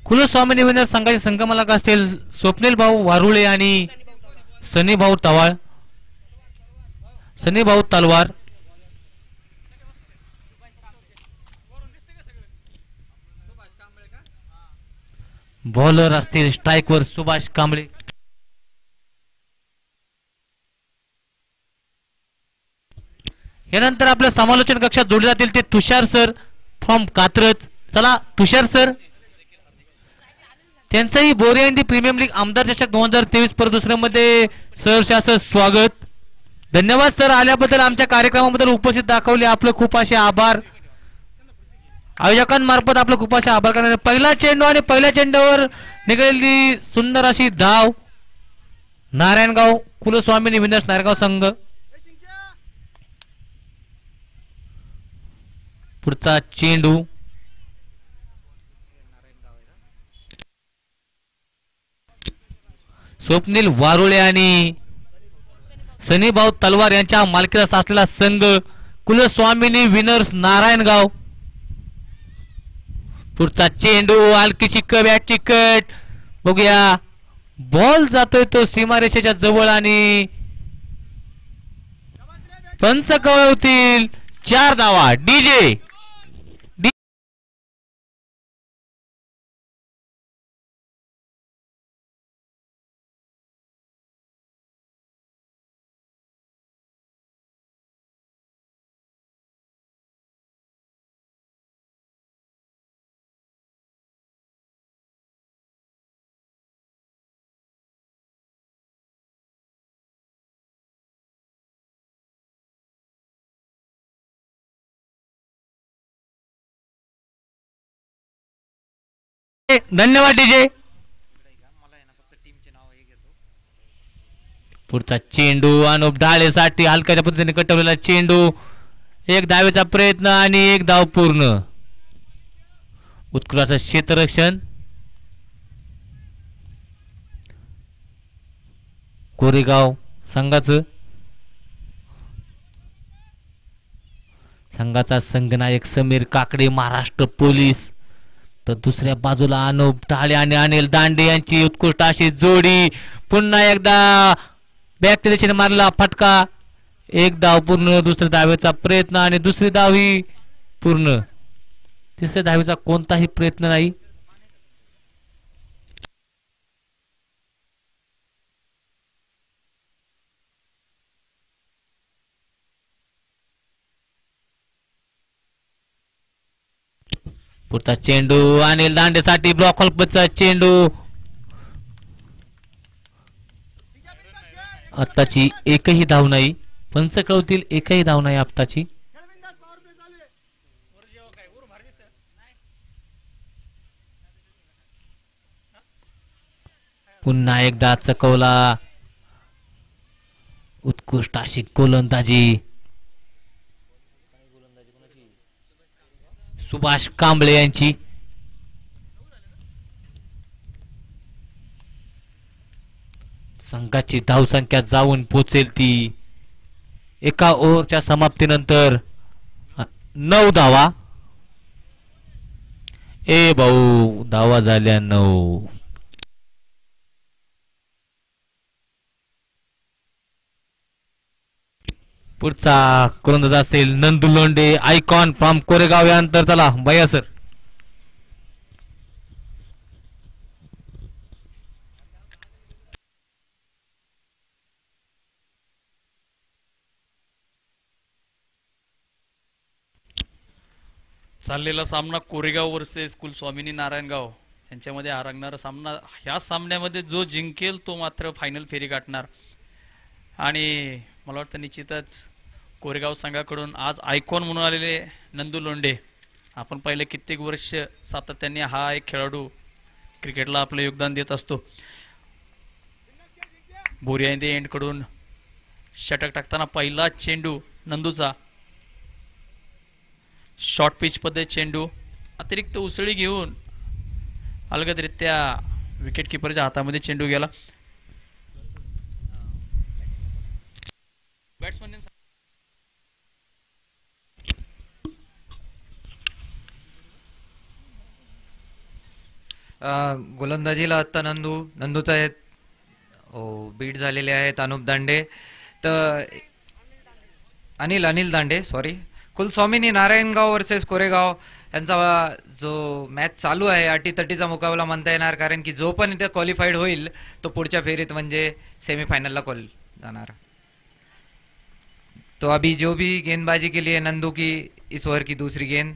कुलस्वामी winner संघाचे संगमलाक असतील स्वप्नील भाऊ वारुळे आणि सनी भाऊ तवाळ, सनी भाऊ तलवार. बॉलर असतील स्ट्राईकवर सुभाष कांबळे. यानंतर आपल्या समालोचन कक्षात जोडले जातील ते तुषार सर फ्रॉम कात्रज. चला तुषार सर, त्यांचंही बोरियांडी प्रीमियम लीग आमदार चषक 2023 पर दुसऱ्यामध्ये सहर्ष स्वागत. धन्यवाद सर, आल्याबद्दल आमच्या कार्यक्रमाबद्दल उपस्थित दाखवले आपलं खूप असे आभार. आयोजकांमार्फत आपलं खूप असे आभार करण्यात. पहिला चेंडू आणि पहिल्या चेंडूवर निघालेली सुंदर अशी धाव. नारायणगाव कुलस्वामी विनर्स नारायणगाव संघ. पुढचा चेंडू स्वप्नील वारुळे आणि सनीभाऊ तलवार यांच्या मालकीचा असलेला संघ कुलस्वामिनी विनर्स नारायणगाव. पुढचा चेंडू हलकीची बॅटची कट. बघूया बॉल जातोय तो सीमारेषेच्या जवळ आणि पंच कवळवतील 4 धावा. डीजे धन्यवाद डीजे. पुढचा चेंडू अनुप डाळेसाठी हलक्याच्या पद्धतीने कटवलेला चेंडू. एक धावेचा प्रयत्न आणि एक धाव पूर्ण. उत्कृष्ट क्षेत्ररक्षण. कोरेगाव संघाचा संघनायक समीर काकडे महाराष्ट्र पोलीस, तर दुसऱ्या बाजूला अनुप ढाळे आणि अनिल दांडे यांची उत्कृष्ट अशी जोडी. पुन्हा एकदा बॅक दिशेने मारला फटका. एक धाव पूर्ण. दुसऱ्या धावेचा प्रयत्न आणि दुसरी धाव ही पूर्ण. तिसऱ्या धावेचा कोणताही प्रयत्न नाही. पुढचा चेंडू अनिल दांडेसाठी ब्लॉक हॉल्पचा चेंडू. आत्ताची एकही धाव नाही. पंचकळवतील एकही धाव नाही आत्ताची. पुन्हा एकदा चकवला. उत्कृष्ट अशी गोलंदाजी सुभाष कांबळे यांची. संघाची धावसंख्या जाऊन पोचेल ती एका ओव्हरच्या समाप्तीनंतर 9 धावा. ए भाऊ, धावा झाल्या 9. पुढचा गोलंदाज असेल नंदू लोंढे आयकॉन फ्रॉम कोरेगाव. यानंतर चला भैया सर. चाललेला सामना कोरेगाव वर्सेस कुलस्वामिनी नारायणगाव यांच्यामध्ये हा रंगणारा सामना. ह्या सामन्यामध्ये जो जिंकेल तो मात्र फायनल फेरी गाठणार. आणि मला वाटतं निश्चितच कोरेगाव संघाकडून आज आयकॉन म्हणून आलेले नंदू लोंढे, आपण पहिले कित्येक वर्ष सातत्याने हा एक खेळाडू क्रिकेटला आपलं योगदान देत असतो. बोरिया एंडकडून षटक टाकताना पहिला चेंडू नंदूचा. शॉर्ट पिच पद्धत चेंडू अतिरिक्त उसळी घेऊन अलगदरित्या विकेट किपरच्या हातामध्ये चेंडू गेला. बॅट्समन गोलंदाजीला आत्ता नंदूचा आहेत. बीट झालेले आहेत अनुप दांडे. तर अनिल दांडे सॉरी. कुलस्वामीनी नारायणगाव वर्सेस कोरेगाव यांचा जो मॅच चालू आहे अटीतटीचा मुकाबला म्हणता येणार, कारण की जो पण इथे क्वालिफाईड होईल तो पुढच्या फेरीत म्हणजे सेमीफाइनल ला जाणार. तो अभी जो भी गेंदबाजी के लिए नंदू की इस ओवर की दूसरी गेंद,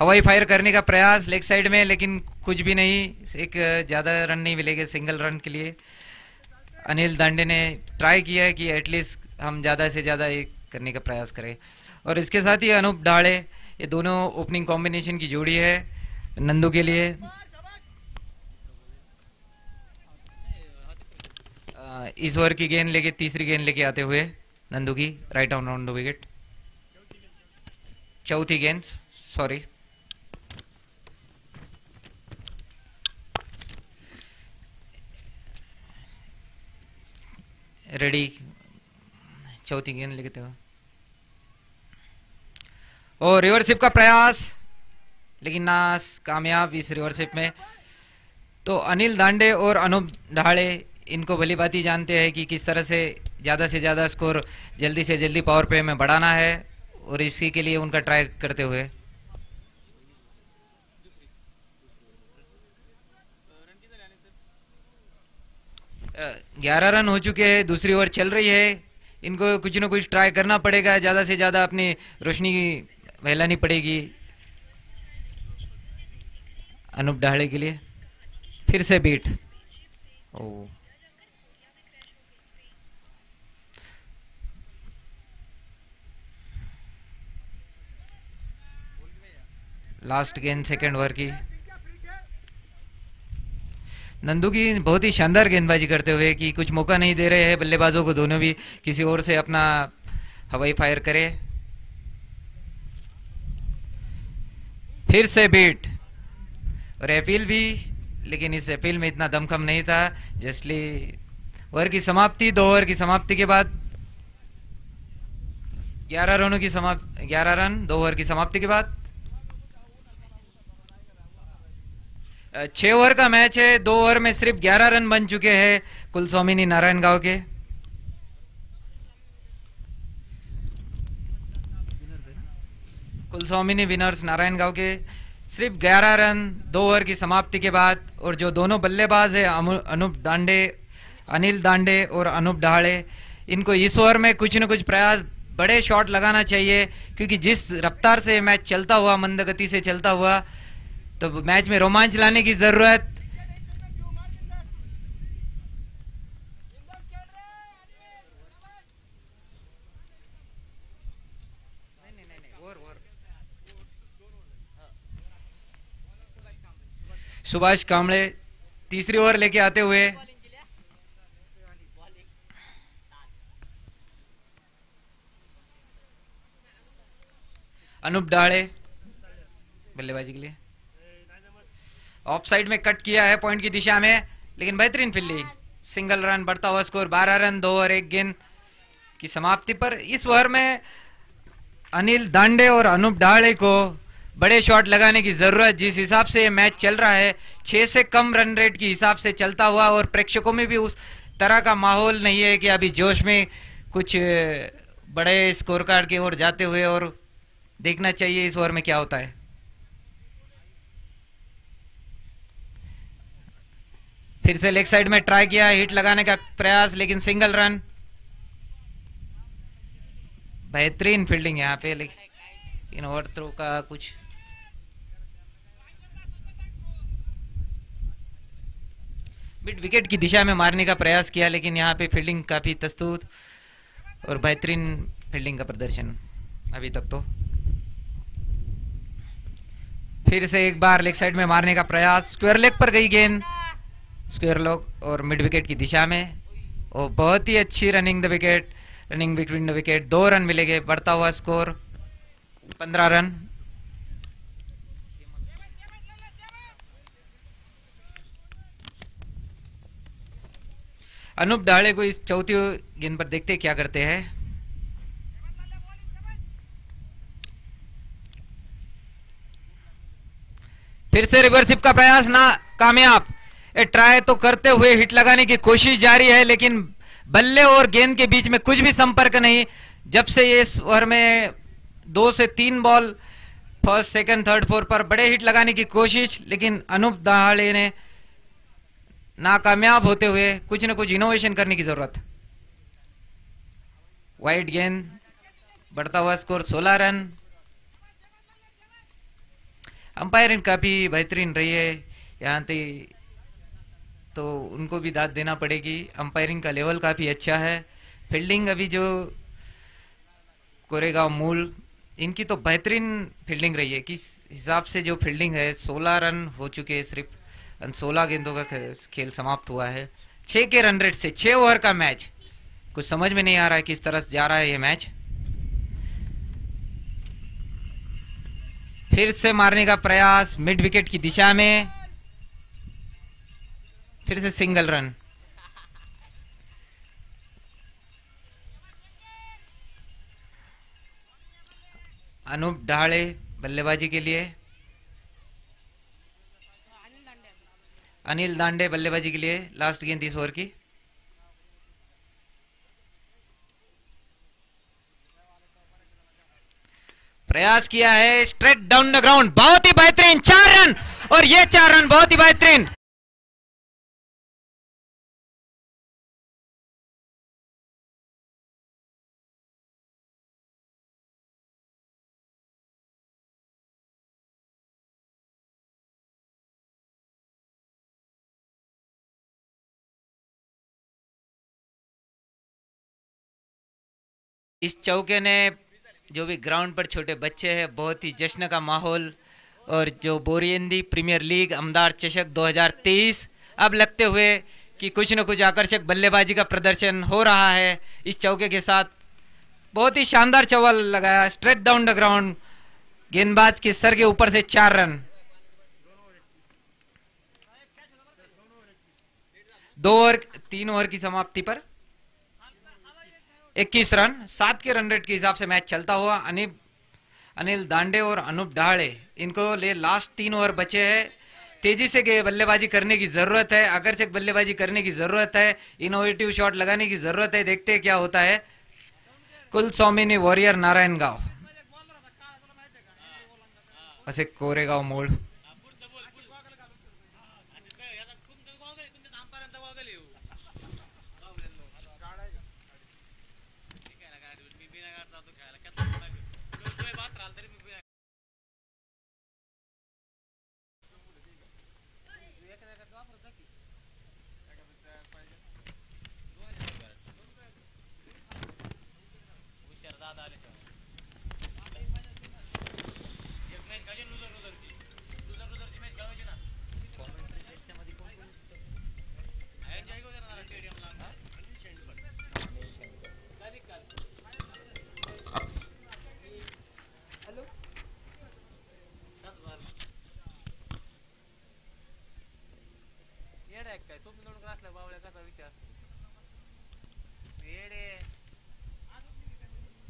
हवाई फायर करने का प्रयास लेग साइड में, लेकिन कुछ भी नहीं, एक ज़्यादा रन नहीं मिलेंगे सिंगल रन के लिए. अनिल दांडे ने ट्राई किया है कि एटलीस्ट हम ज़्यादा से ज़्यादा एक करने का प्रयास करें. और इसके साथ ही अनूप ढाले, ये दोनों ओपनिंग कॉम्बिनेशन की जोड़ी है नंदू के लिए. इस ओवर की गेंद लेके तीसरी गेंद लेके आते हुए नंदू की right on round the wicket. चौथी गेंद सॉरी. रेडी. चौथी गेंद लेके और रिवर्सिप का प्रयास, लेकिन ना कामयाब इस रिवर्सिप में. तो अनिल दांडे और अनूप ढाले इनको भली बात ही जानते हैं कि किस तरह से ज़्यादा स्कोर जल्दी से जल्दी पावर प्ले में बढ़ाना है, और इसी के लिए उनका ट्राई करते हुए 11 रन हो चुके हैं. दूसरी ओवर चल रही है. इनको कुछ न कुछ ट्राई करना पड़ेगा, ज़्यादा से ज़्यादा अपनी रोशनी फैलानी पड़ेगी अनूप ढाले के लिए. फिर से बीट. लास्ट गेंद सेकंड ओवर की. नंदू की बहुत ही शानदार गेंदबाजी करते हुए कि कुछ मौका नहीं दे रहे हैं बल्लेबाजों को, दोनों भी किसी ओर से अपना हवाई फायर करे. फिर से बीट और अपील भी, लेकिन इस अपील में इतना दमखम नहीं था. जस्टली ओवर की समाप्ति, 2 ओवर की समाप्ति के बाद 11 रनों की 11 रन 2 ओवर की समाप्ति के बाद. 6 ओवर का मैच है. 2 ओवर में सिर्फ 11 रन बन चुके हैं कुलस्वामिनी नारायणगांव के. कुलस्वामिनी विनर्स नारायणगांव के सिर्फ 11 रन 2 ओवर की समाप्ति के बाद. और जो दोनों बल्लेबाज है अनिल दांडे और अनूप ढाले, इनको इस ओवर में कुछ न कुछ प्रयास, बड़े शॉट लगाना चाहिए, क्योंकि जिस रफ्तार से मैच चलता हुआ, मंद गति से चलता हुआ, तो मैच में रोमांच लाने की जरूरत. सुभाष कांबळे तीसरी ओवर लेके आते हुए अनूप ढाले बल्लेबाजी के लिए ऑफ साइड में कट किया है पॉइंट की दिशा में, लेकिन बेहतरीन फील्डिंग. सिंगल रन, बढ़ता हुआ स्कोर 12 रन 2 ओवर 1 गेंद की समाप्ति पर. इस ओवर में अनिल दांडे और अनूप ढाले को बड़े शॉट लगाने की जरूरत. जिस हिसाब से ये मैच चल रहा है, 6 से कम रन रेट के हिसाब से चलता हुआ, और प्रेक्षकों में भी उस तरह का माहौल नहीं है कि अभी जोश में कुछ बड़े स्कोर कार्ड की ओर जाते हुए, और देखना चाहिए इस ओवर में क्या होता है. फिर से लेग साइड में ट्राई किया, हिट लगाने का प्रयास, लेकिन सिंगल रन. बेहतरीन फील्डिंग यहाँ पे, लेकिन ओवर थ्रो का कुछ मिड विकेट की दिशा में मारने का प्रयास किया, लेकिन यहाँ पे फील्डिंग काफी तस्तूत और बेहतरीन फील्डिंग का प्रदर्शन अभी तक. तो फिर से एक बार लेग साइड में मारने का प्रयास, स्क्वायर लेग पर गई गेंद, स्क्वायर लेग और मिड विकेट की दिशा में. और बहुत ही अच्छी running between the wicket. 2 run मिलेंगे. बढ़ता हुआ स्कोर 15 रन. अनूप ढाले को इस चौथी गेंद पर देखते क्या करते हैं. फिर से रिवर्सिव का प्रयास ना कामयाब। ट्राई तो करते हुए हिट लगाने की कोशिश जारी है, लेकिन बल्ले और गेंद के बीच में कुछ भी संपर्क नहीं। जब से ये इस ओवर में 2 से 3 ball first second third fourth पर बड़े हिट लगाने की कोशिश, लेकिन अनूप दाहाड़े ने नाकामयाब होते हुए कुछ न कुछ इनोवेशन करने की जरूरत। वाइड गेंद, बढ़ता हुआ स्कोर 16 रन। अंपायरिंग काफी बेहतरीन रही है यहाँ पे, तो उनको भी दाद देना पड़ेगी। अंपायरिंग का लेवल काफी अच्छा है। फील्डिंग अभी जो कोरेगांव मूल, इनकी तो बेहतरीन फील्डिंग रही है। किस हिसाब से जो फील्डिंग है, 16 रन हो चुके हैं सिर्फ, 16 गेंदों का खेल समाप्त हुआ है 6 के रन रेट से। 6 ओवर का मैच, कुछ समझ में नहीं आ रहा है किस तरह से जा रहा है ये मैच। फिर से मारने का प्रयास मिड विकेट की दिशा में, फिर से सिंगल रन। अनूप डहाड़े बल्लेबाजी के लिए, अनिल दांडे बल्लेबाजी के लिए लास्ट गेंद इस ओवर की। प्रयास किया है स्ट्रेट डाउन द ग्राउंड, बहुत ही बेहतरीन 4 रन, और ये 4 रन बहुत ही बेहतरीन। इस चौके ने जो भी ग्राउंड पर छोटे बच्चे हैं, बहुत ही जश्न का माहौल। और जो बोरियंदी प्रीमियर लीग अमदार चषक 2023 अब लगते हुए कि कुछ न कुछ आकर्षक बल्लेबाजी का प्रदर्शन हो रहा है इस चौके के साथ। बहुत ही शानदार चौवल लगाया स्ट्रेट डाउन द ग्राउंड, गेंदबाज के सर के ऊपर से 4 रन। 3 ओवर की समाप्ति पर 21 रन, 7 के रन रेट के हिसाब से मैच चलता हुआ। अनिल दांडे और अनूप डहाड़े, इनको ले लास्ट 3 ओवर बचे हैं। तेजी से बल्लेबाजी करने की जरूरत है, आकर्षक बल्लेबाजी करने की जरूरत है, इनोवेटिव शॉट लगाने की जरूरत है। देखते हैं क्या होता है। कुलस्वामिनी वॉरियर नारायणगांव असे कोरेगाव मूळ। काय स्वप्न जोडून असल्या बावळ्या कसा विषय असतो येडे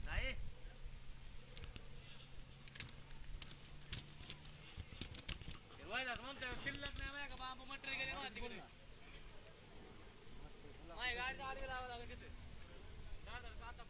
नाही व्हायला म्हणतो शिल्लक नाही माय का बाबा मटेरियल गेले ना तिकडे माय गाडी आडवी लावा लागेल तिथे दादा आता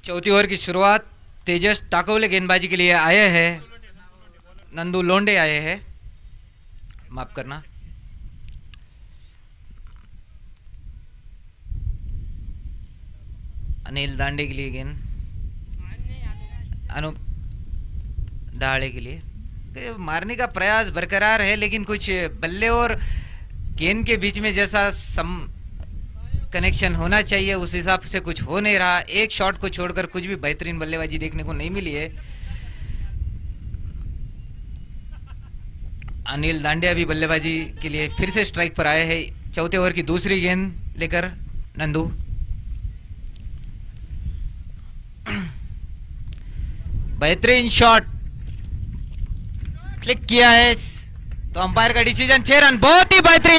चौथी ओवर की शुरुआत तेजस टाकोले गेंदबाजी के लिए आए हैं, नंदू लोंडे आए हैं, माफ करना। अनिल दांडे के लिए गेंद, अनूप डाले के लिए मारने का प्रयास बरकरार है, लेकिन कुछ बल्ले और गेंद के बीच में जैसा कनेक्शन होना चाहिए उस हिसाब से कुछ हो नहीं रहा। एक शॉट को छोड़कर कुछ भी बेहतरीन बल्लेबाजी देखने को नहीं मिली है। अनिल दांडिया भी बल्लेबाजी के लिए फिर से स्ट्राइक पर आए हैं। चौथे ओवर की दूसरी गेंद लेकर नंदू, बेहतरीन शॉट क्लिक किया है, तो अंपायर का डिसीजन 6 रन, बहुत ही बेहतरीन।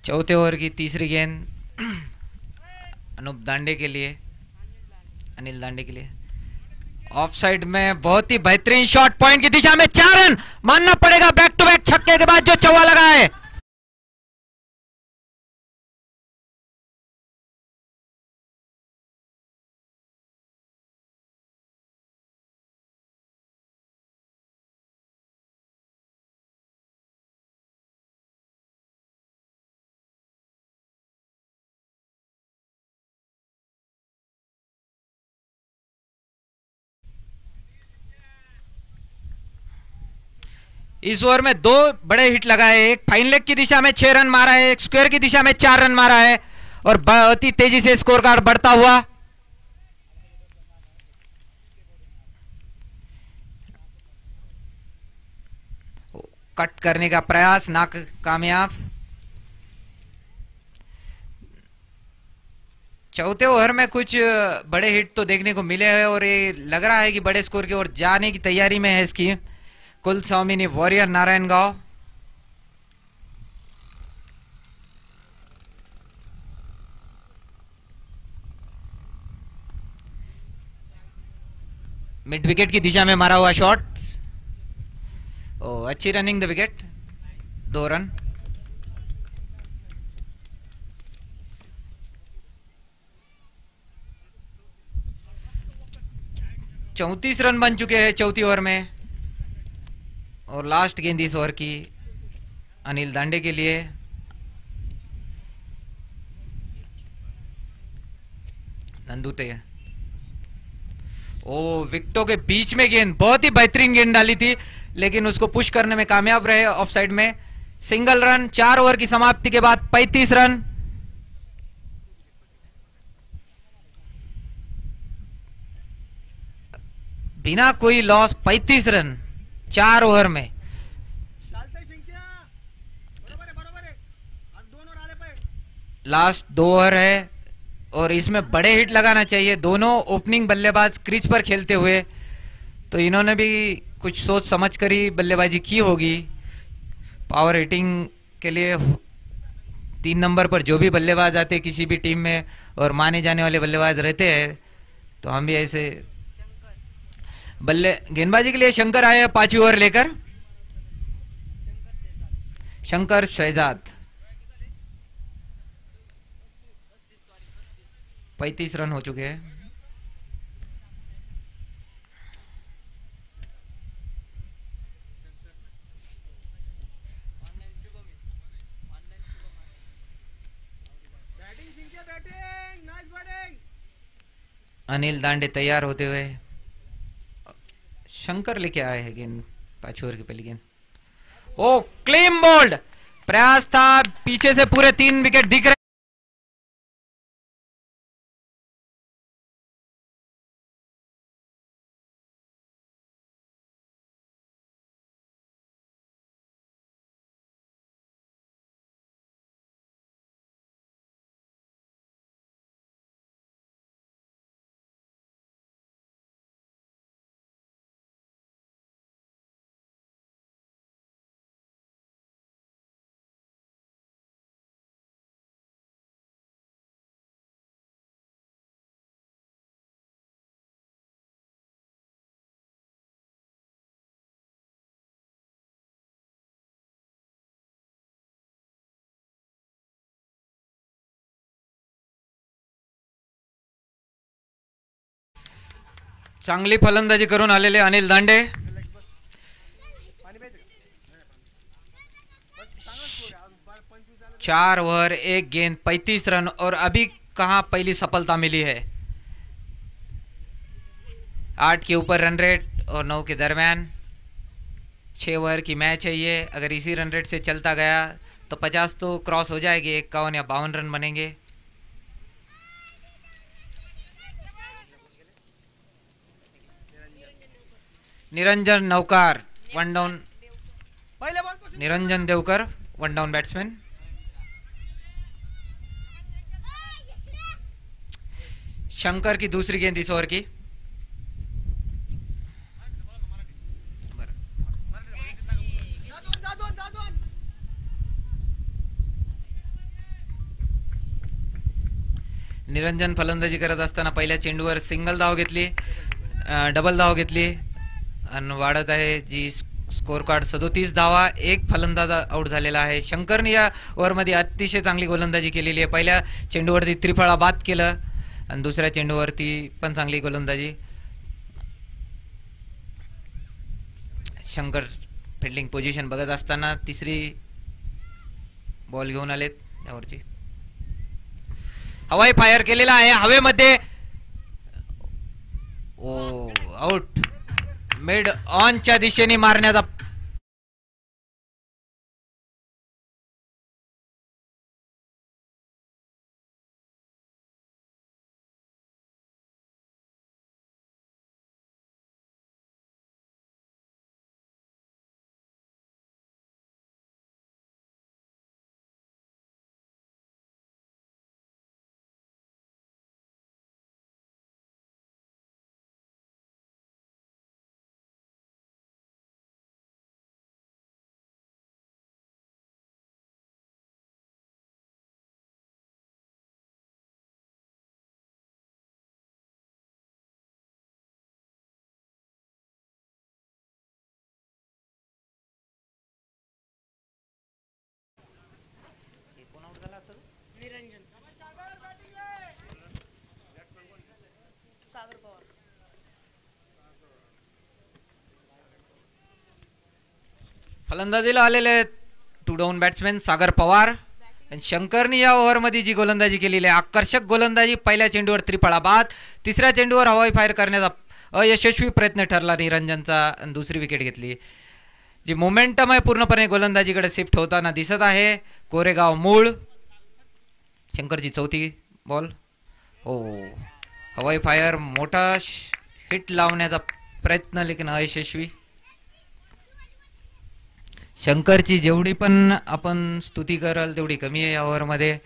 चौथे ओवर की तीसरी गेंद अनूप दांडे के लिए, अनिल दांडे के लिए ऑफ साइड में, बहुत ही बेहतरीन शॉट, पॉइंट की दिशा में 4 रन मानना पड़ेगा। बैक टू बैक छक्के के बाद जो चौवा लगा है। इस ओवर में 2 बड़े हिट लगाए, एक फाइन लेग की दिशा में 6 रन मारा है, एक स्क्वायर की दिशा में 4 रन मारा है, और बहुत ही तेजी से स्कोर कार्ड बढ़ता हुआ। कट करने का प्रयास नाकामयाब। चौथे ओवर में कुछ बड़े हिट तो देखने को मिले हैं और ये लग रहा है कि बड़े स्कोर की ओर जाने की तैयारी में है इसकी कुल स्वामिनी वॉरियर नारायणगांव। मिड विकेट की दिशा में मारा हुआ शॉट, अच्छी रनिंग द विकेट, 2 रन। चौंतीस रन बन चुके हैं चौथी ओवर में, और लास्ट गेंद इस ओवर की अनिल दांडे के लिए। नंदू तैयार, विकेटों के बीच में गेंद, बहुत ही बेहतरीन गेंद डाली थी, लेकिन उसको पुश करने में कामयाब रहे ऑफ साइड में। सिंगल रन, 4 ओवर की समाप्ति के बाद 35 रन। बिना कोई लॉस 35 रन 4 ओवर में। लास्ट 2 ओवर है और इसमें बड़े हिट लगाना चाहिए। दोनों ओपनिंग बल्लेबाज क्रीज पर खेलते हुए, तो इन्होंने भी कुछ सोच समझ कर ही बल्लेबाजी की होगी। पावर हिटिंग के लिए 3 नंबर पर जो भी बल्लेबाज आते हैं किसी भी टीम में और माने जाने वाले बल्लेबाज रहते हैं, तो हम भी ऐसे गेंदबाजी के लिए शंकर आए 5वीं ओवर लेकर। शंकर शहजाद 35 रन हो चुके हैं। अनिल दांडे तैयार होते हुए, शंकर लेके आए हैं गेंद 5 ओवर की पहली गेंद। क्लीन बोल्ड प्रयास था, पीछे से पूरे 3 विकेट दिख रहे। चांगली फलंदाजी करून आलेले अनिल दांडे. 4 ओवर 1 गेंद 35 रन और अभी कहां पहली सफलता मिली है. 8 के ऊपर रन रेट और 9 के दरमियान. 6 ओवर की मैच है ये. अगर इसी रन रेट से चलता गया तो 50 तो क्रॉस हो जाएगी. 51 या 52 रन बनेंगे. Niranjan Naukar 1 down. Niranjan Devkar 1 down batsman. Shankar की दूसरी गेंद इस ओवर की. निरंजन फलंदाजी करत असताना पहिल्या चेंडूवर सिंगल धाव घेतली, डबल धाव घेतली आणि वाढत आहे जी स्कोर कार्ड 37 धावा. एक फलंदाज आउट झालेला आहे. शंकरने या ओव्हरमध्ये अतिशय चांगली गोलंदाजी केलेली आहे. पहिल्या चेंडूवरती त्रिफळा बाद केलं आणि दुसऱ्या चेंडूवरती पण चांगली गोलंदाजी. शंकर फिल्डिंग पोझिशन बघत असताना तिसरी बॉल घेऊन आलेत यावरची. हवाई फायर केलेला आहे हवेमध्ये. ओ आउट. मिड ऑनच्या दिशेने मारण्याचा फलंदाजीला आलेले आहेत 2 डाऊन बॅट्समॅन सागर पवार. आणि शंकरने या ओव्हरमध्ये जी गोलंदाजी केलेली आहे आकर्षक गोलंदाजी. पहिल्या चेंडूवर त्रिफळा बाद, तिसऱ्या चेंडूवर हवाई फायर करण्याचा अयशस्वी प्रयत्न ठरला निरंजनचा आणि दुसरी विकेट घेतली. जी मोमेंटम आहे पूर्णपणे गोलंदाजीकडे शिफ्ट होताना दिसत आहे. कोरेगाव मूळ. शंकरची चौथी बॉल. हो हवाई फायर मोठा हिट लावण्याचा प्रयत्न लेकिन अयशस्वी. शंकरची जेवढी पण आपण स्तुती कराल तेवढी कमी आहे या ओव्हरमध्ये.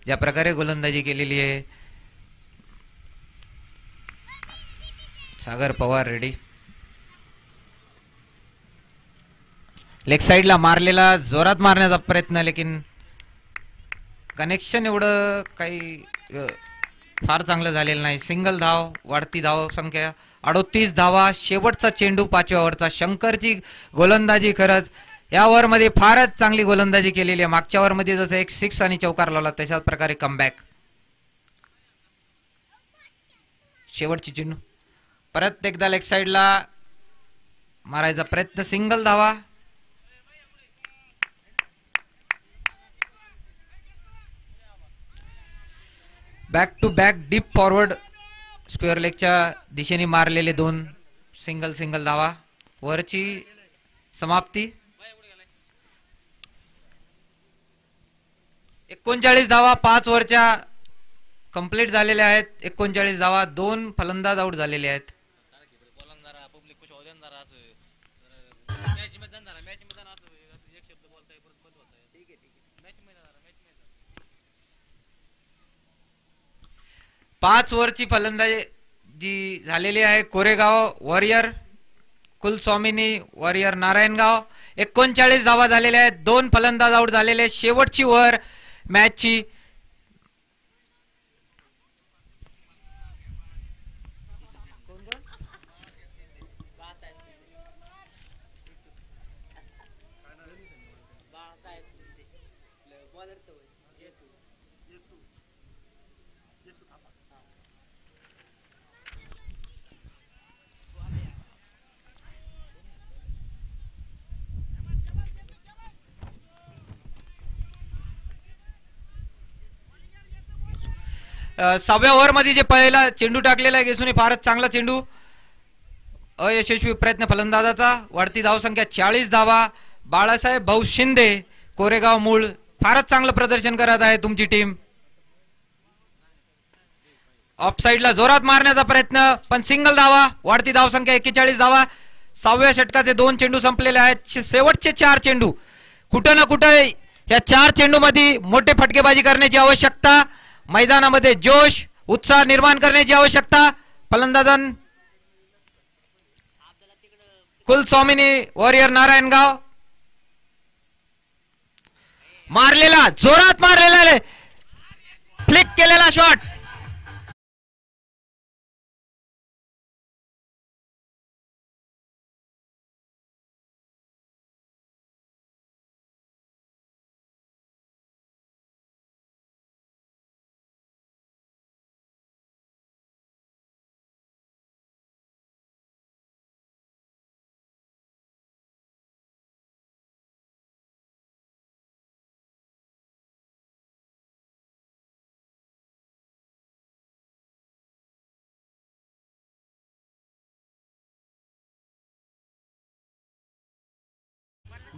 ज्या प्रकारे गोलंदाजी केलेली आहे. सागर पवार रेडी. लेग साइडला मारलेला जोरात मारण्याचा प्रयत्न लेकिन कनेक्शन एवढं काही फार चांगलं झालेलं नाही. सिंगल धाव. वाढती धाव संख्या 38 धावा. शेवटचा चेंडू 5व्या ओव्हरचा. शंकरची गोलंदाजी खरंच या ओव्हरमध्ये फारच चांगली गोलंदाजी केलेली आहे. मागच्या ओव्हरमध्ये जसं एक 6 आणि चौकार लावला तशाच प्रकारे कमबॅक. शेवटची चेंडू परत एकदा लेग साइडला मारायचा प्रयत्न. सिंगल धावा. Back to back deep forward square लेगच्या दिशेने मारलेले 2 सिंगल धावा. वरची समाप्ती. 39 धावा 5 ओव्हरच्या कंप्लीट झालेल्या आहेत. 39 धावा. 2 फलंदाज आउट झालेले आहेत. पाच ओव्हरची फलंदाजी जी झालेली आहे. Koregaon warrior Kulswamini warrior Narayangaon. 39 धावा झालेल्या आहेत. 2 फलंदाज आउट झालेले. शेवटची ओव्हर मॅचची. 6व्या ओव्हर मध्ये जे पहिला चेंडू टाकलेला आहे गेसूने फारच चांगला चेंडू. अयशस्वी प्रयत्न फलंदाजाचा. वाढती धावसंख्या 40 धावा. बाळासाहेब भाऊ शिंदे कोरेगाव मूळ फारच चांगलं प्रदर्शन करत आहे तुमची टीम. ऑफ साइडला जोरात मारण्याचा प्रयत्न पण सिंगल धावा. वाढती धावसंख्या 41 धावा. 6व्या षटकाचे 2 चेंडू संपलेले आहेत. शेवटचे 4 चेंडू. कुठं ना कुठं या 4 चेंडू मध्ये मोठे फटकेबाजी करण्याची आवश्यकता. मैदानामध्ये जोश उत्साह निर्माण करण्याची आवश्यकता. फलंदाजन कुलस्वामिनी वॉरियर नारायणगाव. मारलेला जोरात मारलेला फ्लिक केलेला शॉट.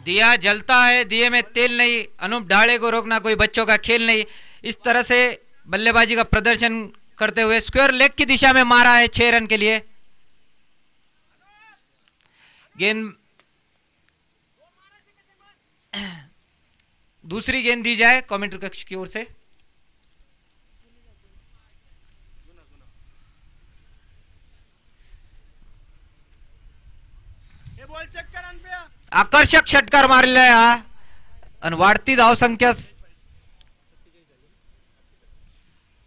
दिया जलता है, दिए में तेल नहीं. अनूप ढाले को रोकना कोई बच्चों का खेल नहीं. इस तरह से बल्लेबाजी का प्रदर्शन करते हुए स्क्वायर लेग की दिशा में मारा है 6 रन के लिए. गेंद दूसरी गेंद दी जाए कमेंट्री कक्ष की ओर से. आकर्षक षटकार मारलेला आहे हा. आणि वाढती धावसंख्या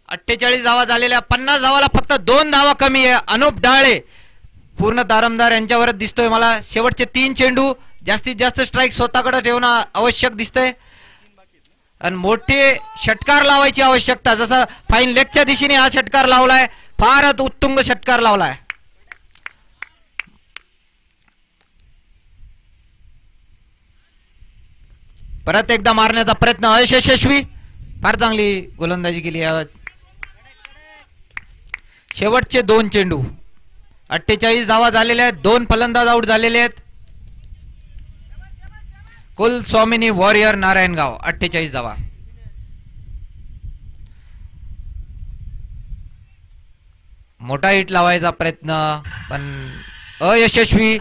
48 धावा झालेल्या. 50 धावाला फक्त 2 धावा कमी आहे. अनूप ढाळे पूर्ण दारमदार यांच्यावरच दिसतोय मला. शेवटचे 3 चेंडू जास्तीत जास्त स्ट्राईक स्वतःकडे ठेवणं आवश्यक दिसतंय आणि मोठे षटकार लावायची आवश्यकता. जसं फाईन लेगच्या दिशेने हा षटकार लावलाय. फारच उत्तुंग षटकार लावलाय. परत एकदा मारण्याचा प्रयत्न अयशस्वी. फार चांगली गोलंदाजी केली. शेवटचे 2 चेंडू. 48 धावा झालेल्या आहेत. 2 फलंदाज आउट झालेले आहेत. कुलस्वामिनी वॉरियर नारायणगाव 48 धावा. मोठा हिट लावायचा प्रयत्न पण अयशस्वी.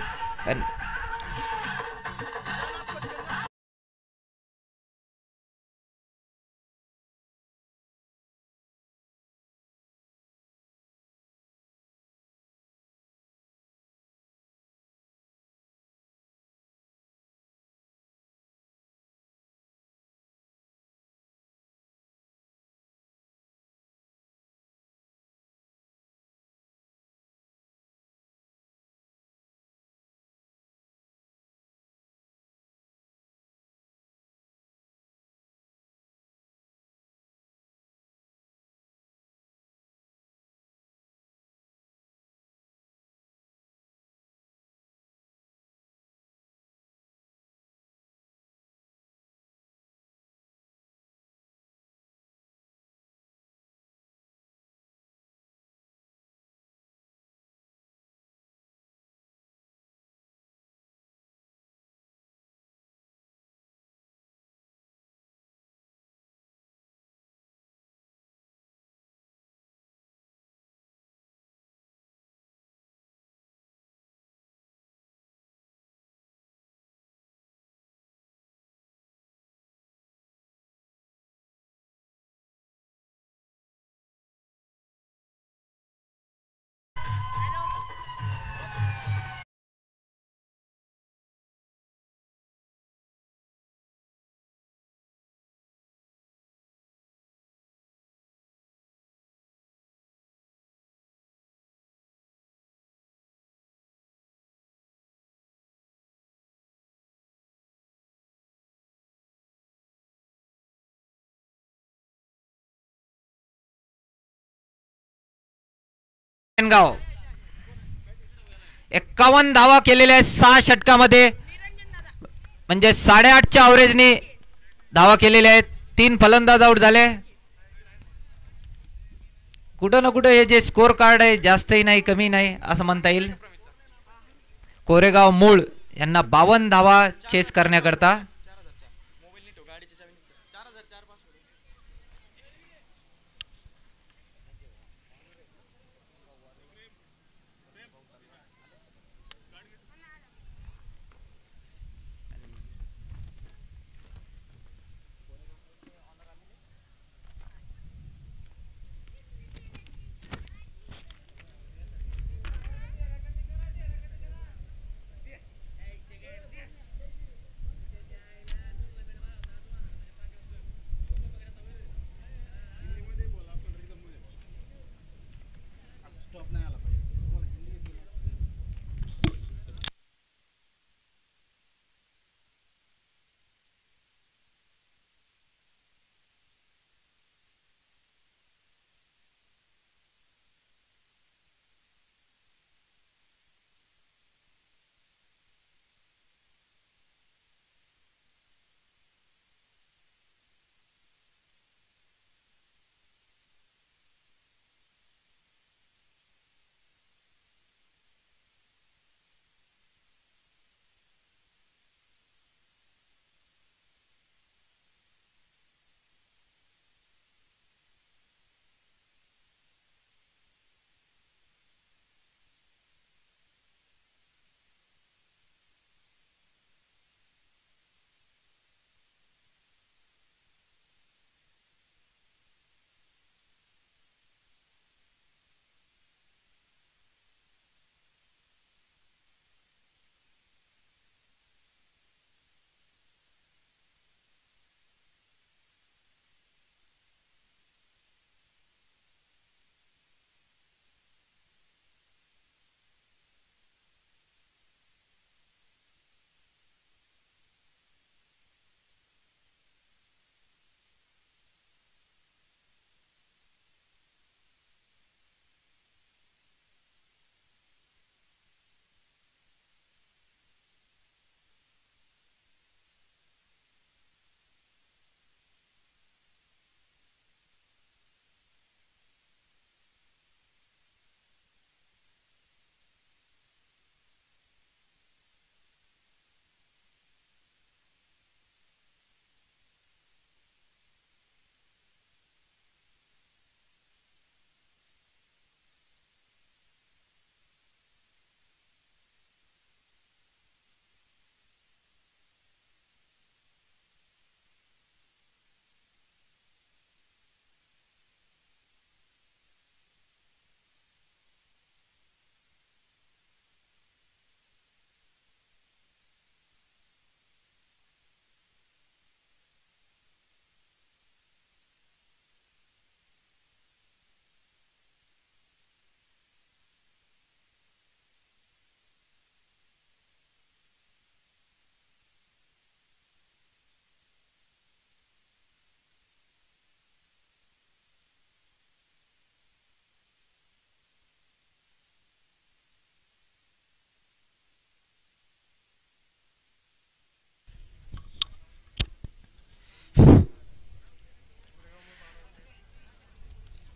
गाव 51 धावा केलेल्या आहेत 6 षटकामध्ये. म्हणजे 8.5च्या धावा केलेल्या आहेत. 3 फलंदाज आउट झाले. कुठं ना कुठं हे जे स्कोर कार्ड आहे जास्तही नाही कमी नाही असं म्हणता येईल. कोरेगाव मूळ यांना 52 धावा चेस करण्याकरता.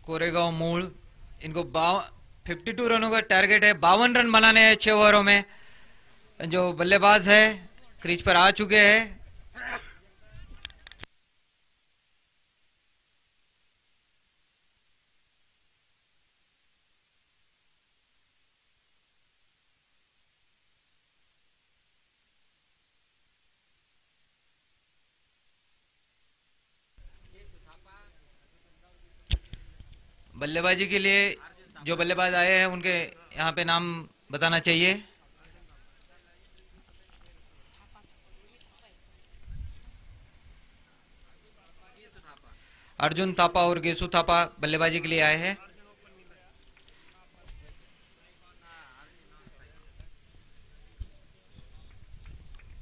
कोरेगांव मूल इनको 52 रनों का टारगेट है. 52 रन बनाने हैं 6 ओवरों में. जो बल्लेबाज है क्रीज पर आ चुके हैं. बल्लेबाजी के लिए जो बल्लेबाज आए हैं उनके यहाँ पे नाम बताना चाहिए. अर्जुन थापा और गेसु थापा बल्लेबाजी के लिए आए हैं.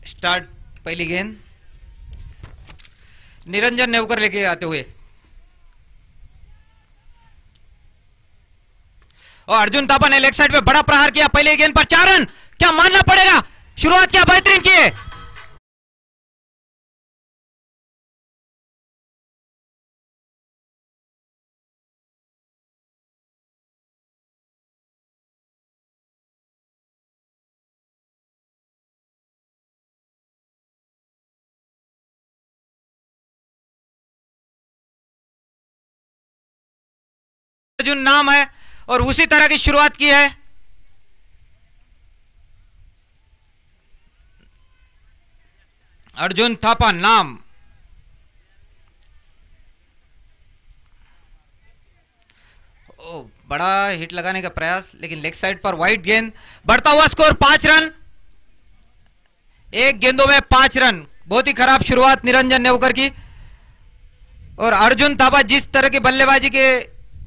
स्टार्ट पहली गेंद निरंजन नेवकर लेके आते हुए. और अर्जुन थापा ने लेग साइड पे बड़ा प्रहार किया. पहले गेंद पर 4 रन. क्या मानना पड़ेगा, शुरुआत क्या बेहतरीन की है. अर्जुन नाम है और उसी तरह की शुरुआत की है। अर्जुन थापा नाम। ओ, बड़ा हिट लगाने का प्रयास, लेकिन लेग साइड पर वाइड गेंद। बढ़ता हुआ स्कोर 5 रन। एक गेंदों में 5 रन। बहुत ही खराब शुरुआत निरंजन नेवकर की। और अर्जुन थापा जिस तरह की बल्लेबाजी के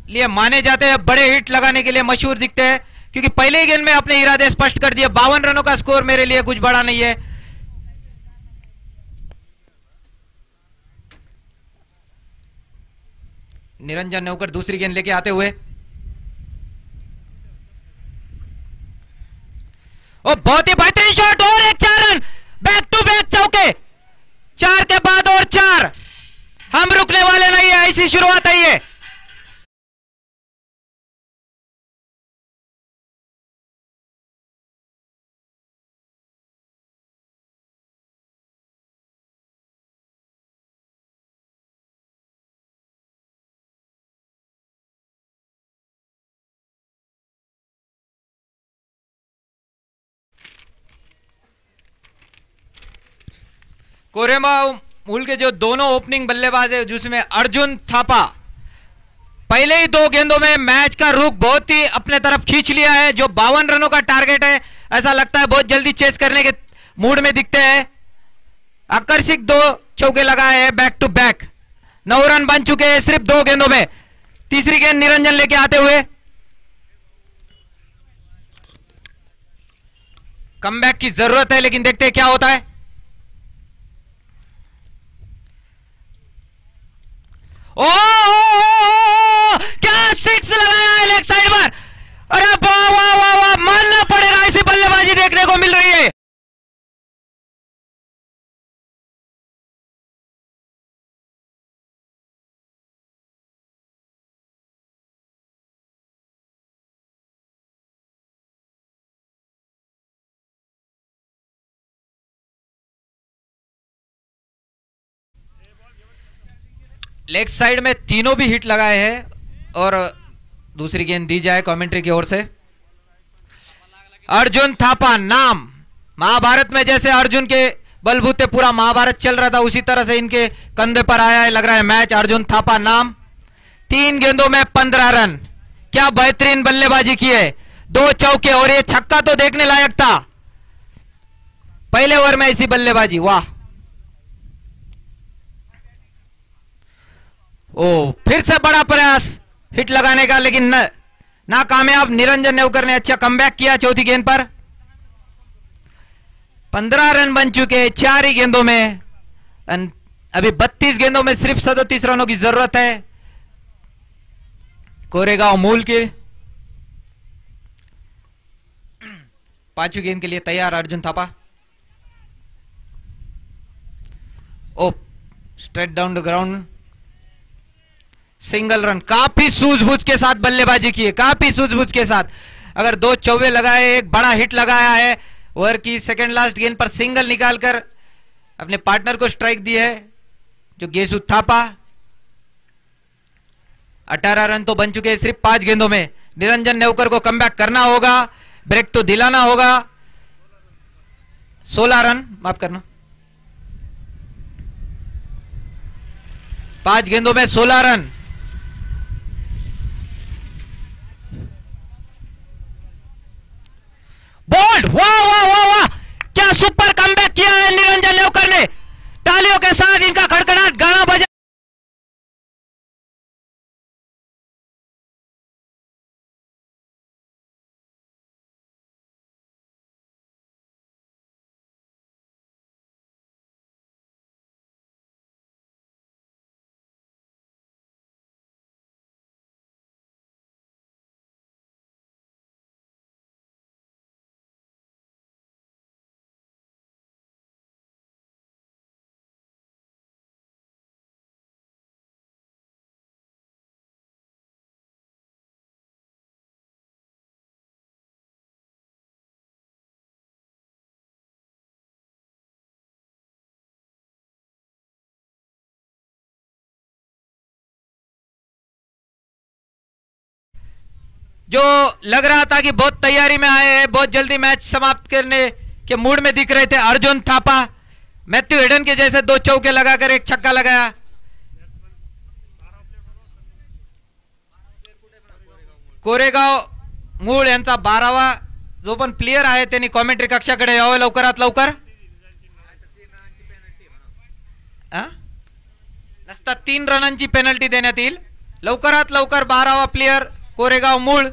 लिए माने जाते हैं, बड़े हिट लगाने के लिए मशहूर दिखते हैं, क्योंकि पहले ही गेंद में अपने इरादे स्पष्ट कर दिए। 52 रनों का स्कोर मेरे लिए कुछ बड़ा नहीं है। निरंजन नेवकर दूसरी गेंद लेके आते हुए। ओ, बहुत ही बेहतरीन शॉट और एक 4 रन। बैक टू बैक चौके, 4 के बाद और 4। हम रुकने वाले नहीं है, ऐसी शुरुआत है ये। कोरेमा मूल के जो दोनों ओपनिंग बल्लेबाज है, जिसमें अर्जुन थापा पहले ही 2 गेंदों में मैच का रुख बहुत ही अपने तरफ खींच लिया है। जो 52 रनों का टारगेट है, ऐसा लगता है बहुत जल्दी चेस करने के मूड में दिखते हैं। आकर्षक 2 चौके लगाए हैं बैक टू बैक। 9 रन बन चुके हैं सिर्फ 2 गेंदों में। तीसरी गेंद निरंजन लेके आते हुए। कमबैक की जरूरत है, लेकिन देखते हैं क्या होता है। ओ, क्या 6 लगाया है लेग साइड पर। अरे वाह वाह वाह वाह, मानना पड़ेगा, ऐसी बल्लेबाजी देखने को मिल रही है। लेग साइड में तीनों भी हिट लगाए हैं। और दूसरी गेंद दी जाए कमेंट्री की ओर से। अर्जुन थापा नाम। महाभारत में जैसे अर्जुन के बलबूते पूरा महाभारत चल रहा था, उसी तरह से इनके कंधे पर आया है, लग रहा है मैच। अर्जुन थापा नाम। 3 गेंदों में 15 रन। क्या बेहतरीन बल्लेबाजी की है। 2 चौके और ये छक्का तो देखने लायक था। पहले ओवर में ऐसी बल्लेबाजी, वाह। ओ, फिर से बड़ा प्रयास हिट लगाने का, लेकिन नाकामयाब। निरंजन नेवकर ने अच्छा कमबैक किया चौथी गेंद पर। 15 रन बन चुके 4 ही गेंदों में। अभी 32 गेंदों में सिर्फ 37 रनों की जरूरत है कोरेगांव मूल के। 5वीं गेंद के लिए तैयार Arjun Thapa. Oh, straight down the ground, single run. काफी सूझबूझ के साथ बल्लेबाजी की है, काफी सूझबूझ के साथ। अगर 2 चौवे लगाए, एक बड़ा हिट लगाया है। ओवर की सेकंड लास्ट गेंद पर सिंगल निकालकर अपने पार्टनर को स्ट्राइक दी है, जो गेसु थापा। 18 रन तो बन चुके हैं सिर्फ 5 गेंदों में। निरंजन नेवकर को कमबैक करना होगा, ब्रेक तो दिलाना होगा। 16 रन, माफ करना, 5 गेंदों में 16 रन। बोल्ड, वाह वाह वाह वाह, क्या सुपर कमबैक किया है निरंजन नेवकर ने। तालियों के साथ इनका खड़खड़ाट गाना बजा। जो लग रहा था कि बहुत तैयारी में आए हैं, बहुत जल्दी मैच समाप्त करने के मूड में दिख रहे थे, अर्जुन थापा मैथ्यू हेडन के जैसे 2 चौके लगाकर एक छक्का लगाया। कोरेगाव मूळ यांचा 12वा जो पण प्लेयर आहे त्यांनी कॉमेंट्री कक्षाकडे यावं लवकरात लवकर। नसता 3 रनांची पेनल्टी देण्यात येईल। लवकरात लवकर 12वा प्लेयर कोरेगाव मूळ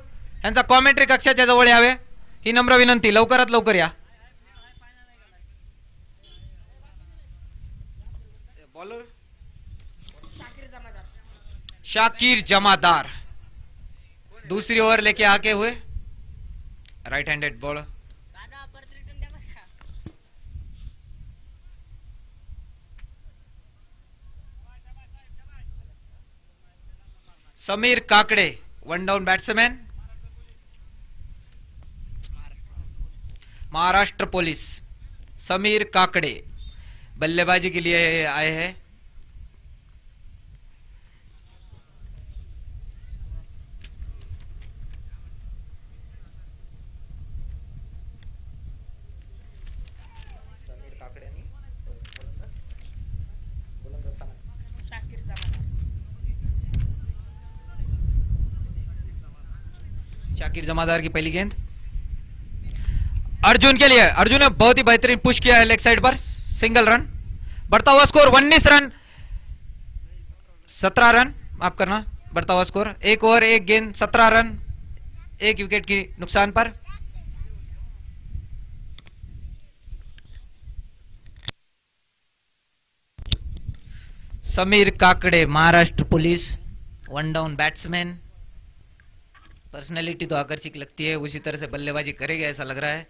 यांचा कॉमेंट्री कक्षाच्या जवळ यावे ही नम्र विनंती। लवकरात लवकर या। बॉलर शाकिर जमादार दूसरी ओवर लेके आके हुए, right handed bowler. Sameer Kakade 1 down batsman, Maharashtra police. Sameer Kakade बल्लेबाजी के लिए आए हैं। शाकिर जमादार की पहली गेंद अर्जुन के लिए। अर्जुन ने बहुत ही बेहतरीन पुश किया है लेग साइड पर, सिंगल रन। बढ़ता हुआ स्कोर 19 रन, 17 रन माफ करना, बढ़ता हुआ स्कोर। 1 ओवर 1 गेंद 17 रन, 1 विकेट की नुकसान पर। Sameer Kakade Maharashtra police 1 down batsman. Personality तो आकर्षक लगती है, उसी तरह से बल्लेबाजी करेगा ऐसा लग रहा है।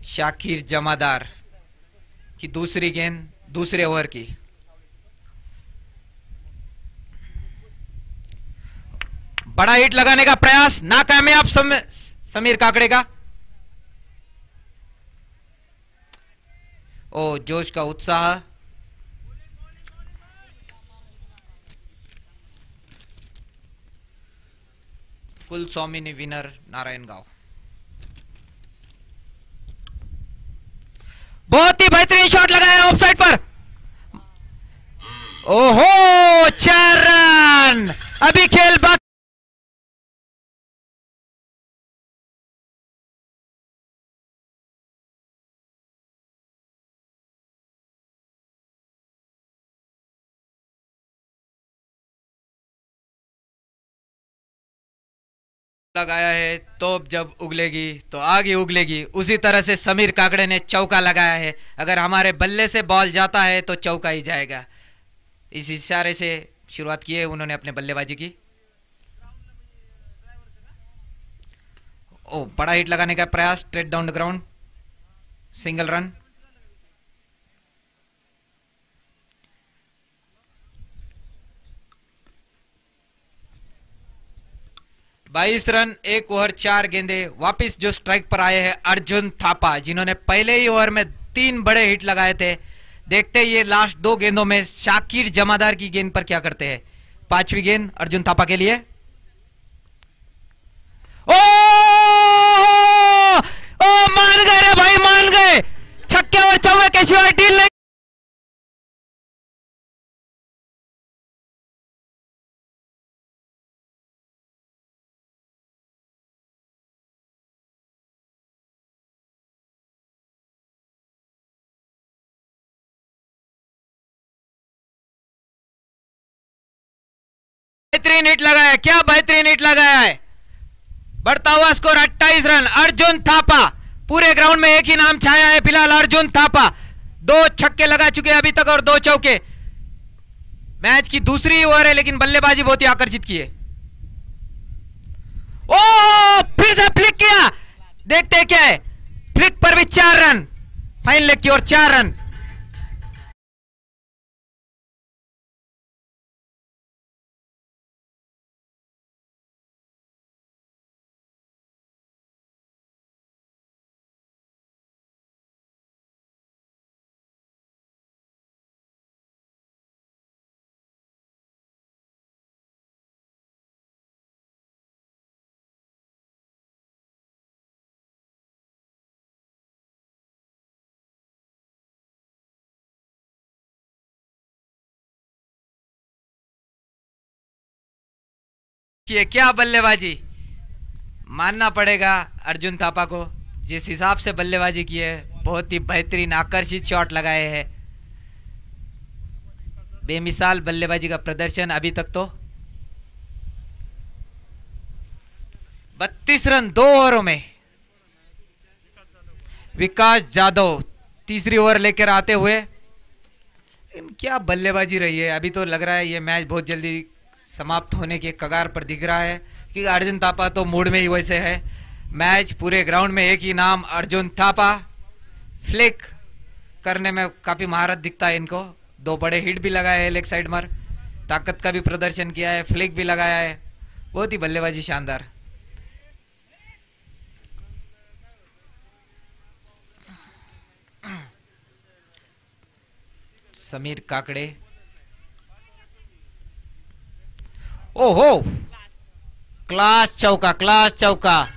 शाकिर जमादार की दूसरी गेंद दूसरे ओवर की। बड़ा हिट लगाने का प्रयास नाकामयाब समीर काकड़े का। ओ जोश का उत्साह। कुल स्वामिनी विनर नारायणगांव। बहुत ही बेहतरीन शॉट लगाया ऑफ साइड पर। ओहो 4 रन, अभी खेल बाकी। लगाया है, तोप जब उगलेगी तो आग ही उगलेगी। उसी तरह से समीर काकड़े ने चौका लगाया है। अगर हमारे बल्ले से बॉल जाता है तो चौका ही जाएगा। इस इशारे से शुरुआत की है उन्होंने अपने बल्लेबाजी की। ओ बड़ा हिट लगाने का प्रयास, straight down the ground, single run. बाईस रन 1 ओवर 4 गेंदे। वापिस जो स्ट्राइक पर आए हैं अर्जुन थापा, जिन्होंने पहले ही ओवर में 3 बड़े हिट लगाए थे। देखते हैं ये लास्ट 2 गेंदों में शाकिर जमादार की गेंद पर क्या करते हैं। 5वीं गेंद अर्जुन थापा के लिए। ओ मान गए रे भाई, मान गए। छक्के और चौके के सिवाय डील नहीं। बेहतरीन हिट लगाया, क्या बेहतरीन हिट लगाया है। बढ़ता हुआ स्कोर 28 रन। अर्जुन थापा, पूरे ग्राउंड में एक ही नाम छाया है फिलहाल, अर्जुन थापा। 2 छक्के लगा चुके हैं अभी तक और 2 चौके। मैच की दूसरी ओवर है लेकिन बल्लेबाजी बहुत ही आकर्षित की है। ओ फिर से फ्लिक किया, देखते हैं क्या है। फ्लिक पर भी 4 रन, फाइन लेग की ओर 4 रन। ये क्या बल्लेबाजी, मानना पड़ेगा अर्जुन थापा को, जिस हिसाब से बल्लेबाजी की है, बहुत ही बेहतरीन आकर्षित शॉट लगाए हैं। बेमिसाल बल्लेबाजी का प्रदर्शन अभी तक। तो 32 रन 2 ओवरों में। विकास जाधव तीसरी ओवर लेकर आते हुए, क्या बल्लेबाजी रही है। अभी तो लग रहा है ये मैच बहुत जल्दी समाप्त होने के कगार पर दिख रहा है, कि अर्जुन थापा तो मूड में ही वैसे है। मैच पूरे ग्राउंड में एक ही नाम, अर्जुन थापा। फ्लिक करने में काफी महारत दिखता है इनको, 2 बड़े हिट भी लगाए हैं लेग साइड पर, ताकत का भी प्रदर्शन किया है, फ्लिक भी लगाया है, बहुत ही बल्लेबाजी शानदार। समीर काकड़े, ओहो क्लास चौका, क्लास चौका।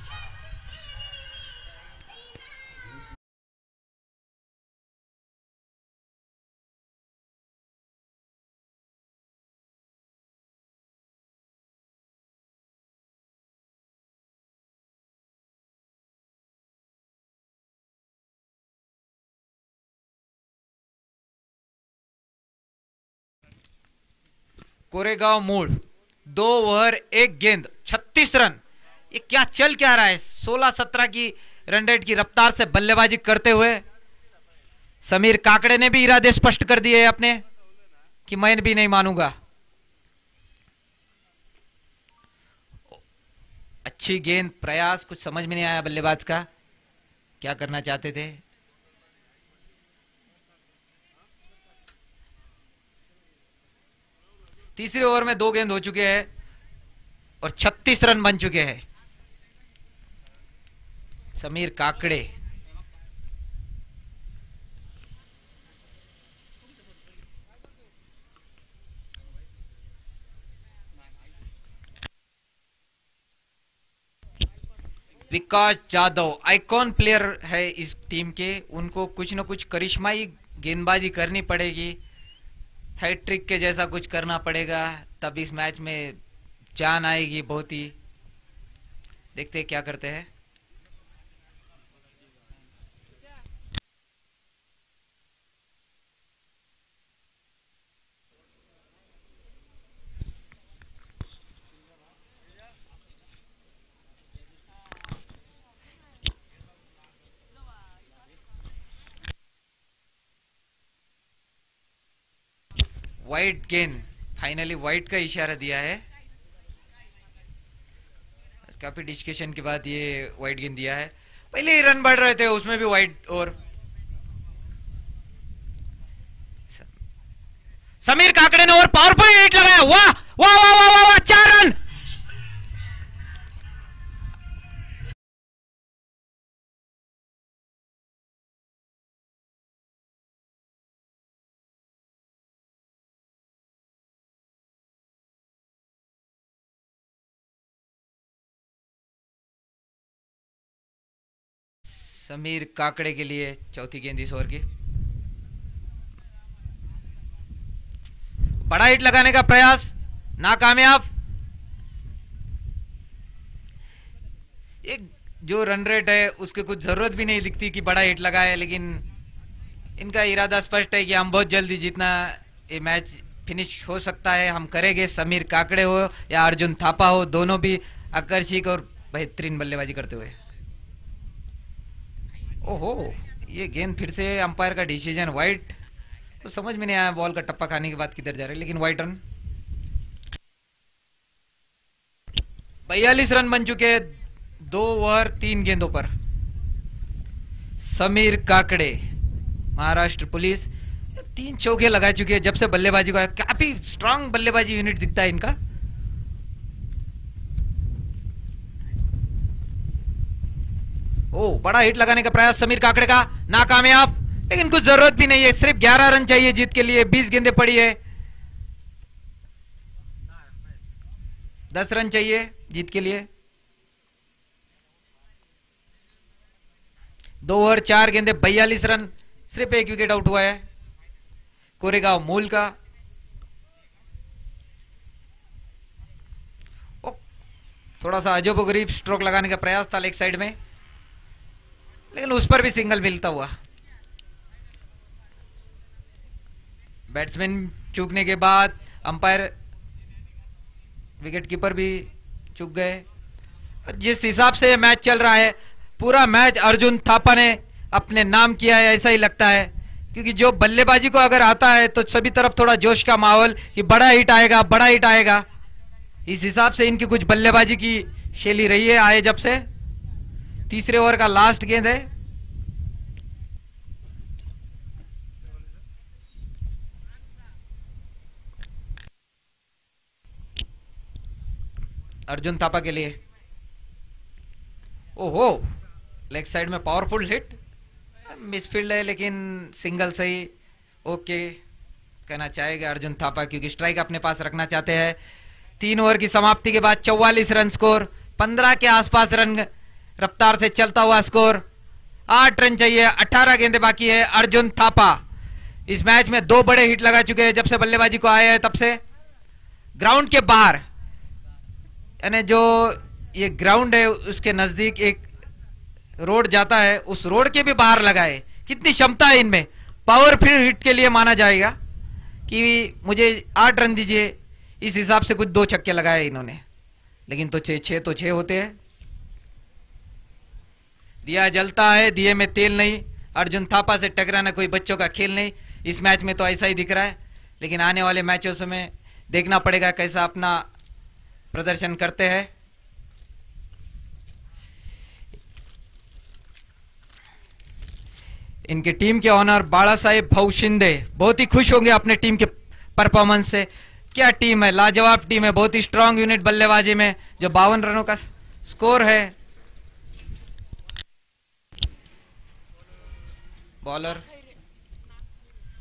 कोरेगांव मूड 2 ओवर 1 गेंद 36 रन। ये क्या चल क्या रहा है, 16-17 की रन रेट की रफ्तार से बल्लेबाजी करते हुए समीर काकड़े ने भी इरादे स्पष्ट कर दिए अपने, कि मैं भी नहीं मानूंगा। अच्छी गेंद, प्रयास, कुछ समझ में नहीं आया बल्लेबाज का, क्या करना चाहते थे। तीसरे ओवर में 2 गेंद हो चुके हैं और 36 रन बन चुके हैं। समीर काकड़े, विकास जाधव आइकॉन प्लेयर है इस टीम के, उनको कुछ न कुछ करिश्माई गेंदबाजी करनी पड़ेगी, हैट्रिक के जैसा कुछ करना पड़ेगा, तब इस मैच में जान आएगी बहुत ही। देखते हैं क्या करते हैं। वाइट गेंद, फाइनली वाइट का इशारा दिया है, काफी डिस्कशन के बाद ये वाइट गेंद दिया है। पहले ही रन बढ़ रहे थे, उसमें भी वाइट। और समीर काकड़े ने और पावरफुल हिट लगाया, वाह वाह वाह वाह वाह वाह, 4 रन। समीर काकड़े के लिए चौथी गेंद इस ओवर की। बड़ा हिट लगाने का प्रयास नाकामयाब। एक जो रन रेट है उसके कुछ जरूरत भी नहीं दिखती कि बड़ा हिट लगाए, लेकिन इनका इरादा स्पष्ट है कि हम बहुत जल्दी जीतना, ये मैच फिनिश हो सकता है, हम करेंगे। समीर काकड़े हो या अर्जुन थापा हो, दोनों भी आकर्षक और बेहतरीन बल्लेबाजी करते हुए। ओहो, ये गेंद फिर से अंपायर का डिसीजन वाइट, तो समझ में नहीं आया बॉल का टप्पा खाने के बाद किधर जा रहा है, लेकिन वाइट रन। 42 रन बन चुके 2 ओवर 3 गेंदों पर। समीर काकड़े, महाराष्ट्र पुलिस 3 चौके लगा चुके हैं जब से बल्लेबाजी को, काफी स्ट्रांग बल्लेबाजी यूनिट दिखता है इनका। ओ, बड़ा हिट लगाने का प्रयास समीर काकड़े का, नाकामयाब, लेकिन कुछ जरूरत भी नहीं है, सिर्फ 11 रन चाहिए जीत के लिए। 20 गेंदें पड़ी है, 10 रन चाहिए जीत के लिए। 2 ओवर 4 गेंदे 42 रन, सिर्फ 1 विकेट आउट हुआ है कोरेगांव मूल का। थोड़ा सा अजोबोगरीब स्ट्रोक लगाने का प्रयास था लेग साइड में, लेकिन उस पर भी सिंगल मिलता हुआ। बैट्समैन चूकने के बाद अंपायर विकेट कीपर भी चूक गए। और जिस हिसाब से ये मैच चल रहा है, पूरा मैच अर्जुन थापा ने अपने नाम किया है ऐसा ही लगता है, क्योंकि जो बल्लेबाजी को अगर आता है तो सभी तरफ थोड़ा जोश का माहौल कि बड़ा हिट आएगा, बड़ा हिट आएगा। इस हिसाब से इनकी कुछ बल्लेबाजी की शैली रही है आए जब से। तीसरे ओवर का लास्ट गेंद है। अर्जुन थापा के लिए, ओहो, लेग साइड में पावरफुल हिट, मिसफील्ड है लेकिन सिंगल सही ओके कहना चाहेगा अर्जुन थापा, क्योंकि स्ट्राइक अपने पास रखना चाहते हैं। 3 ओवर की समाप्ति के बाद 44 रन स्कोर, 15 के आसपास रन रफ्तार से चलता हुआ स्कोर। 8 रन चाहिए, 18 गेंदें बाकी है। अर्जुन थापा इस मैच में 2 बड़े हिट लगा चुके हैं जब से बल्लेबाजी को आए हैं तब से। ग्राउंड के बाहर, यानी जो ये ग्राउंड है उसके नजदीक एक रोड जाता है, उस रोड के भी बाहर लगाए। कितनी क्षमता है इनमें, पावरफुल हिट के लिए माना जाएगा कि मुझे 8 रन दीजिए, इस हिसाब से कुछ 2 छक्के लगाए इन्होंने, लेकिन तो 6 तो 6 होते हैं। दिया जलता है, दिए में तेल नहीं। अर्जुन थापा से टकराना कोई बच्चों का खेल नहीं। इस मैच में तो ऐसा ही दिख रहा है, लेकिन आने वाले मैचों में देखना पड़ेगा कैसा अपना प्रदर्शन करते हैं। इनके टीम के ऑनर बाला साहेब भाऊ शिंदे बहुत ही खुश होंगे अपने टीम के परफॉर्मेंस से। क्या टीम है, लाजवाब टीम है, बहुत ही स्ट्रांग यूनिट बल्लेबाजी में, जो 52 रनों का स्कोर है। बॉलर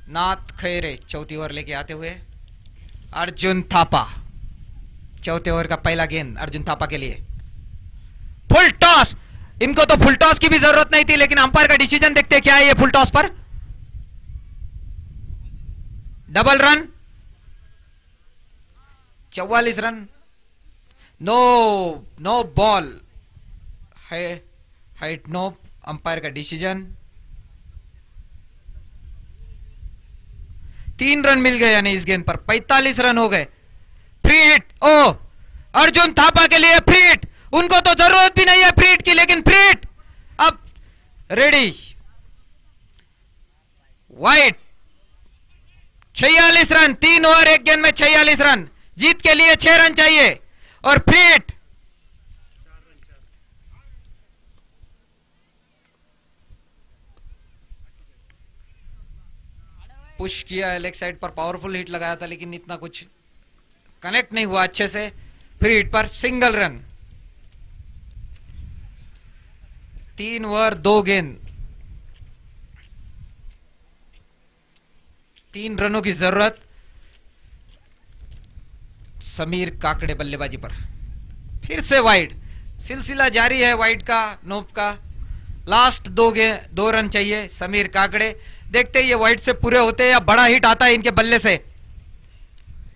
नाथ खैरे चौथी ओवर लेके आते हुए। अर्जुन थापा, चौथे ओवर का पहला गेंद अर्जुन थापा के लिए। फुल टॉस, इनको तो फुल टॉस की भी जरूरत नहीं थी, लेकिन अंपायर का डिसीजन देखते क्या है ये फुल टॉस पर। Double run, 44 run, no ball, height no, umpire का डिसीजन। 3 रन मिल गए, यानी इस गेंद पर 45 रन हो गए। फ्री हिट, ओ अर्जुन थापा के लिए फ्री हिट। उनको तो जरूरत भी नहीं है फ्री हिट की, लेकिन फ्री हिट अब रेडी। वाइड, 46 रन, 3 ओवर 1 गेंद में 46 रन। जीत के लिए 6 रन चाहिए और फ्री हिट। पुश किया है लेग साइड पर, पावरफुल हिट लगाया था लेकिन इतना कुछ कनेक्ट नहीं हुआ अच्छे से। फ्री हिट पर सिंगल रन। 3 ओवर 2 गेंद, 3 रनों की जरूरत। समीर काकड़े बल्लेबाजी पर, फिर से वाइड, सिलसिला जारी है वाइड का, नोप का। लास्ट 2 रन चाहिए समीर काकड़े। देखते हैं ये वाइड से पूरे होते हैं या बड़ा हिट आता है इनके बल्ले से।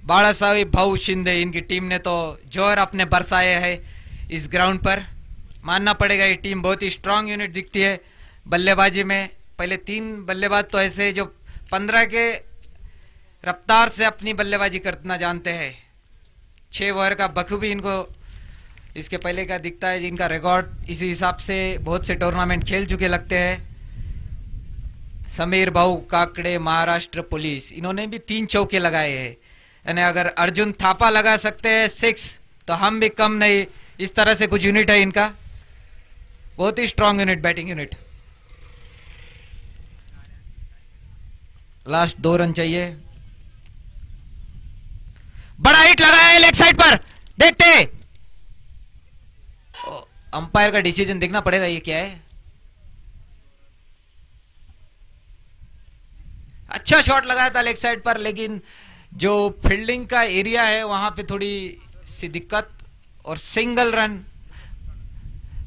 बाला साहेब भाऊ शिंदे, इनकी टीम ने तो जोर अपने बरसाए है इस ग्राउंड पर। मानना पड़ेगा ये टीम बहुत ही स्ट्रांग यूनिट दिखती है बल्लेबाजी में। पहले 3 बल्लेबाज तो ऐसे जो 15 के रफ्तार से अपनी बल्लेबाजी करना जानते हैं। 6 ओवर का बखूबी इनको इसके पहले का दिखता है, जिनका रिकॉर्ड इसी हिसाब से बहुत से टूर्नामेंट खेल चुके लगते हैं। समीर भाऊ काकड़े, महाराष्ट्र पुलिस, इन्होंने भी 3 चौके लगाए हैं। यानी अगर अर्जुन थापा लगा सकते हैं 6 तो हम भी कम नहीं। इस तरह से कुछ यूनिट है इनका, बहुत ही strong unit, batting unit. Last 2 run चाहिए। बड़ा हिट लगाया है लेग साइड पर, देखते अंपायर का डिसीजन देखना पड़ेगा ये क्या है। अच्छा शॉट लगाया था लेग साइड पर, लेकिन जो फील्डिंग का एरिया है वहां पे थोड़ी सी दिक्कत और सिंगल रन।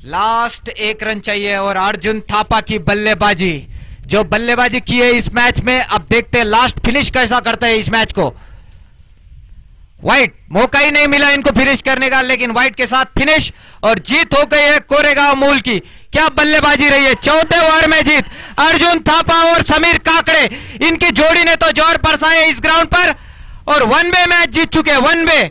लास्ट 1 रन चाहिए और अर्जुन थापा की बल्लेबाजी, जो बल्लेबाजी की है इस मैच में, अब देखते हैं लास्ट फिनिश कैसा करता है इस मैच को। व्हाइट मौका ही नहीं मिला इनको फिनिश करने का, लेकिन व्हाइट के साथ फिनिश और जीत हो गई है कोरेगांव मूल की। क्या बल्लेबाजी रही है, चौथे ओवर में जीत। अर्जुन थापा और समीर काकड़े, इनकी जोड़ी ने तो जोर बरसाए इस ग्राउंड पर और वन वे मैच जीत चुके हैं, वन वे।